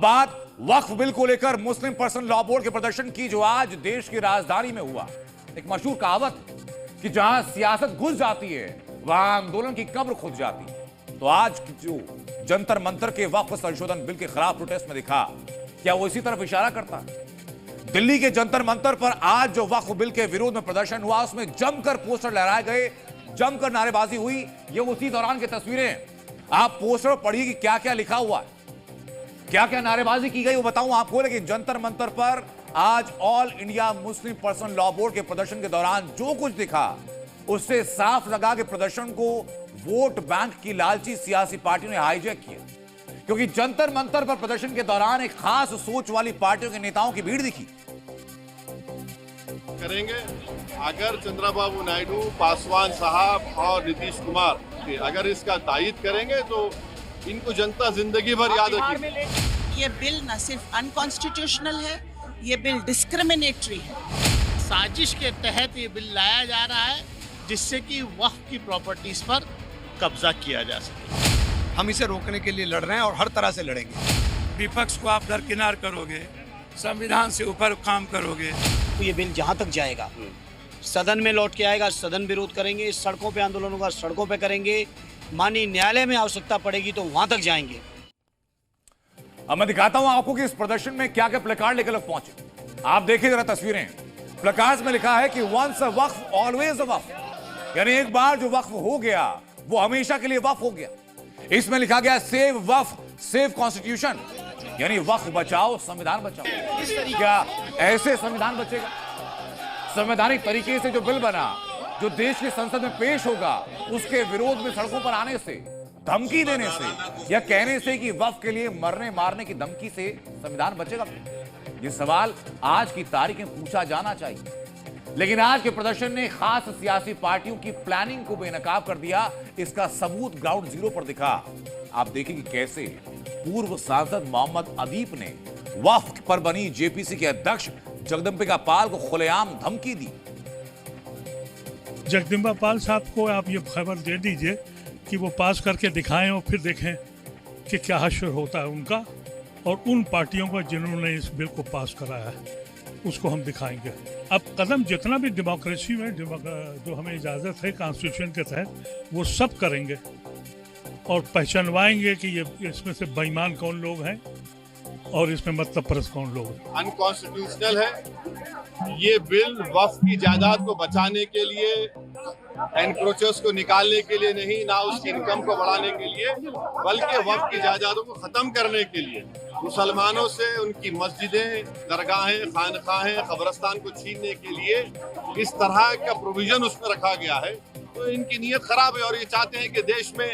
बात वक्फ बिल को लेकर मुस्लिम पर्सनल लॉ बोर्ड के प्रदर्शन की, जो आज देश की राजधानी में हुआ। एक मशहूर कहावत कि जहां सियासत घुस जाती है वहां आंदोलन की कब्र खुद जाती है। तो आज जो जंतर मंतर के वक्फ संशोधन बिल के खिलाफ प्रोटेस्ट में दिखा, क्या वो इसी तरफ इशारा करता है? दिल्ली के जंतर मंतर पर आज जो वक्फ बिल के विरोध में प्रदर्शन हुआ, उसमें जमकर पोस्टर लहराए गए, जमकर नारेबाजी हुई। ये उसी दौरान की तस्वीरें हैं। आप पोस्टर पढ़िए कि क्या क्या लिखा हुआ है, क्या क्या नारेबाजी की गई वो बताऊं आपको। लेकिन जंतर मंतर पर आज all India Muslim personal law board के प्रदर्शन के दौरान जो कुछ दिखा, उससे साफ लगा कि प्रदर्शन को वोट बैंक की लालची सियासी पार्टियों ने हाईजैक किया। क्योंकि जंतर मंतर पर प्रदर्शन के दौरान एक खास सोच वाली पार्टियों के नेताओं की भीड़ दिखी। करेंगे अगर चंद्रबाबू नायडू, पासवान साहब और नीतीश कुमार अगर इसका तायीद करेंगे तो इनको जनता जिंदगी भर याद रखेगी। ये बिल न सिर्फ अनकॉन्स्टिट्यूशनल है, ये बिल डिस्क्रिमिनेटरी है। साजिश के तहत ये बिल लाया जा रहा है जिससे कि वक्फ की प्रॉपर्टीज पर कब्जा किया जा सके। हम इसे रोकने के लिए लड़ रहे हैं और हर तरह से लड़ेंगे। विपक्ष को आप दरकिनार करोगे, संविधान से ऊपर काम करोगे। तो ये बिल जहां तक जाएगा, सदन में लौट के आएगा, सदन विरोध करेंगे, सड़कों पे आंदोलन होगा, सड़कों पे करेंगे, माननीय न्यायालय में आवश्यकता पड़ेगी तो वहां तक जाएंगे। अब मैं दिखाता हूं आपको कि इस प्रदर्शन में क्या क्या प्लेकार्ड लेकर लोग पहुंचे। आप देखिए जरा तस्वीरें। प्लेकार्ड्स में लिखा है कि once a Waqf always a वक्फ, यानी एक बार जो वक्फ हो गया वो हमेशा के लिए वक्फ हो गया। इसमें लिखा गया सेव वक्फ, सेव कॉन्स्टिट्यूशन, यानी वक्फ बचाओ, संविधान बचाओ। क्या ऐसे संविधान बचेगा? संवैधानिक तरीके से जो बिल बना, जो देश की संसद में पेश होगा, उसके विरोध में सड़कों पर आने से, धमकी देने से या कहने से कि वक्फ के लिए मरने मारने की धमकी से संविधान बचेगा? ये सवाल आज की तारीख में पूछा जाना चाहिए। लेकिन आज के प्रदर्शन ने खास सियासी पार्टियों की प्लानिंग को बेनकाब कर दिया। इसका सबूत ग्राउंड जीरो पर दिखा। आप देखेंगे कैसे पूर्व सांसद मोहम्मद अदीप ने वक्फ पर बनी जेपीसी के अध्यक्ष जगदम्बिका पाल को खुलेआम धमकी दी। जगदम्बिका पाल साहब को आप ये खबर दे दीजिए कि वो पास करके दिखाएं और फिर देखें कि क्या हश्र होता है उनका और उन पार्टियों का जिन्होंने इस बिल को पास कराया है, उसको हम दिखाएंगे। अब कदम जितना भी डेमोक्रेसी में जो हमें इजाज़त है कॉन्स्टिट्यूशन के तहत, वो सब करेंगे और पहचानवाएंगे कि ये इसमें से बेईमान कौन लोग हैं और इसमें मतलब परस्त कौन लोग हैं। अनकॉन्स्टिट्यूशनल है ये बिल। वक्फ की जायदाद को बचाने के लिए, एनक्रोचर्स को निकालने के लिए नहीं, ना उसकी इनकम को बढ़ाने के लिए, बल्कि वक्फ की जायदादों को खत्म करने के लिए, मुसलमानों से उनकी मस्जिदें, दरगाहें, खानखाहें, कब्रिस्तान को छीनने के लिए इस तरह का प्रोविजन उसमें रखा गया है। तो इनकी नीयत खराब है और ये चाहते हैं कि देश में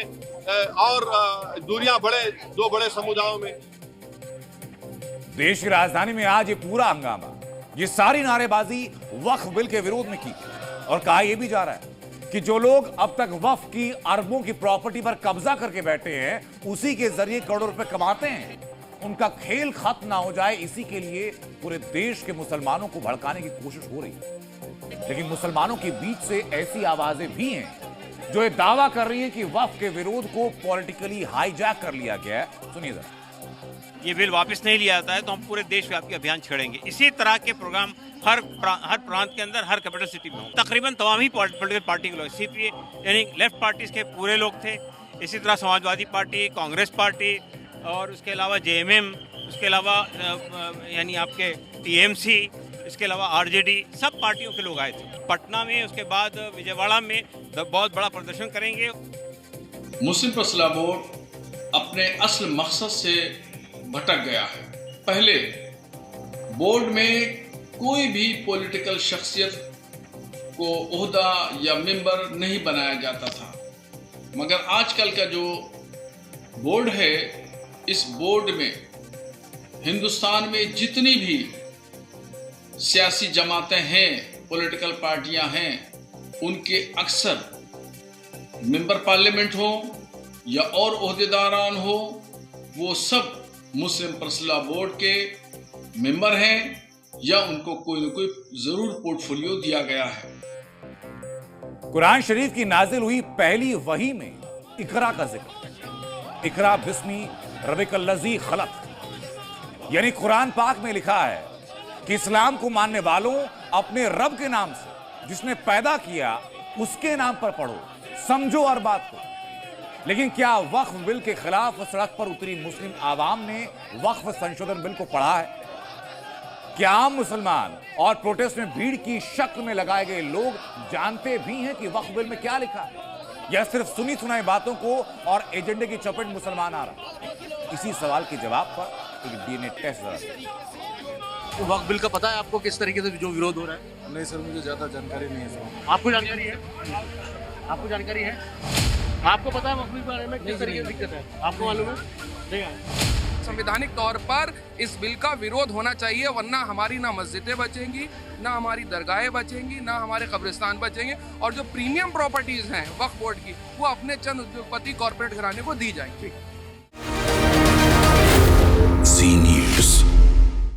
और दूरियां बढ़े दो बड़े समुदायों में। देश की राजधानी में आज ये पूरा हंगामा, ये सारी नारेबाजी वक्फ बिल के विरोध में की। और कहा यह भी जा रहा है कि जो लोग अब तक वक्फ की अरबों की प्रॉपर्टी पर कब्जा करके बैठे हैं, उसी के जरिए करोड़ों रुपए कमाते हैं, उनका खेल खत्म ना हो जाए, इसी के लिए पूरे देश के मुसलमानों को भड़काने की कोशिश हो रही है। लेकिन मुसलमानों के बीच से ऐसी आवाजें भी हैं जो ये दावा कर रही है कि वक्फ के विरोध को पॉलिटिकली हाईजैक कर लिया गया है। सुनिए जरा। ये बिल वापस नहीं लिया जाता है तो हम पूरे देशव्यापी अभियान छेड़ेंगे। इसी तरह के प्रोग्राम हर प्रांत के अंदर, हर कैपिटल सिटी में होंगे। तकरीबन तमाम ही पॉलिटिकल पार्टी के लोग, सीपीए यानी लेफ्ट पार्टीज के पूरे लोग थे, इसी तरह समाजवादी पार्टी, कांग्रेस पार्टी और उसके अलावा जेएमएम, उसके अलावा यानी आपके टीएमसी, इसके अलावा आरजेडी, सब पार्टियों के लोग आए थे। पटना में, उसके बाद विजयवाड़ा में बहुत बड़ा प्रदर्शन करेंगे। मुस्लिम पर्सनल लॉ बोर्ड अपने असल मकसद से भटक गया है। पहले बोर्ड में कोई भी पॉलिटिकल शख्सियत को ओहदा या मेंबर नहीं बनाया जाता था, मगर आजकल का जो बोर्ड है, इस बोर्ड में हिंदुस्तान में जितनी भी सियासी जमातें हैं, पॉलिटिकल पार्टियां हैं, उनके अक्सर मेंबर पार्लियामेंट हो या और ओहदेदारान हो, वो सब मुस्लिम पर्सनल लॉ बोर्ड के मेंबर हैं या उनको कोई न कोई जरूर पोर्टफोलियो दिया गया है। कुरान शरीफ की नाजिल हुई पहली वही में इकरा का जिक्र, इकरा बिस्मी रब्बिकल्लज़ी खलक। यानी कुरान पाक में लिखा है कि इस्लाम को मानने वालों अपने रब के नाम से जिसने पैदा किया उसके नाम पर पढ़ो, समझो और बात को। लेकिन क्या वक्फ बिल के खिलाफ सड़क पर उतरी मुस्लिम आवाम ने वक्फ संशोधन बिल को पढ़ा है? क्या आम मुसलमान और प्रोटेस्ट में भीड़ की शक्ल में लगाए गए लोग जानते भी हैं कि वक्फ बिल में क्या लिखा है, या सिर्फ सुनी सुनाई बातों को और एजेंडे की चपेट मुसलमान आ रहा? इसी सवाल के जवाब पर एक डीएनए टेस्ट जरा। तो वक्फ बिल का पता है आपको किस तरीके से जो विरोध हो रहा है? नहीं सर, मुझे ज्यादा जानकारी नहीं है सर। आपको जानकारी है? आपको जानकारी है? आपको पता है वक्फ बिल के बारे में किस तरीके की दिक्कत है? आपको मालूम है? नहीं। संवैधानिक तौर पर इस बिल का विरोध होना चाहिए, वरना हमारी ना मस्जिदें बचेंगी, ना हमारी दरगाहें बचेंगी, ना हमारे कब्रिस्तान बचेंगे, और जो प्रीमियम प्रॉपर्टीज हैं वक्फ बोर्ड की वो अपने चंद उद्योगपति कॉर्पोरेट घराने को दी जाएंगी।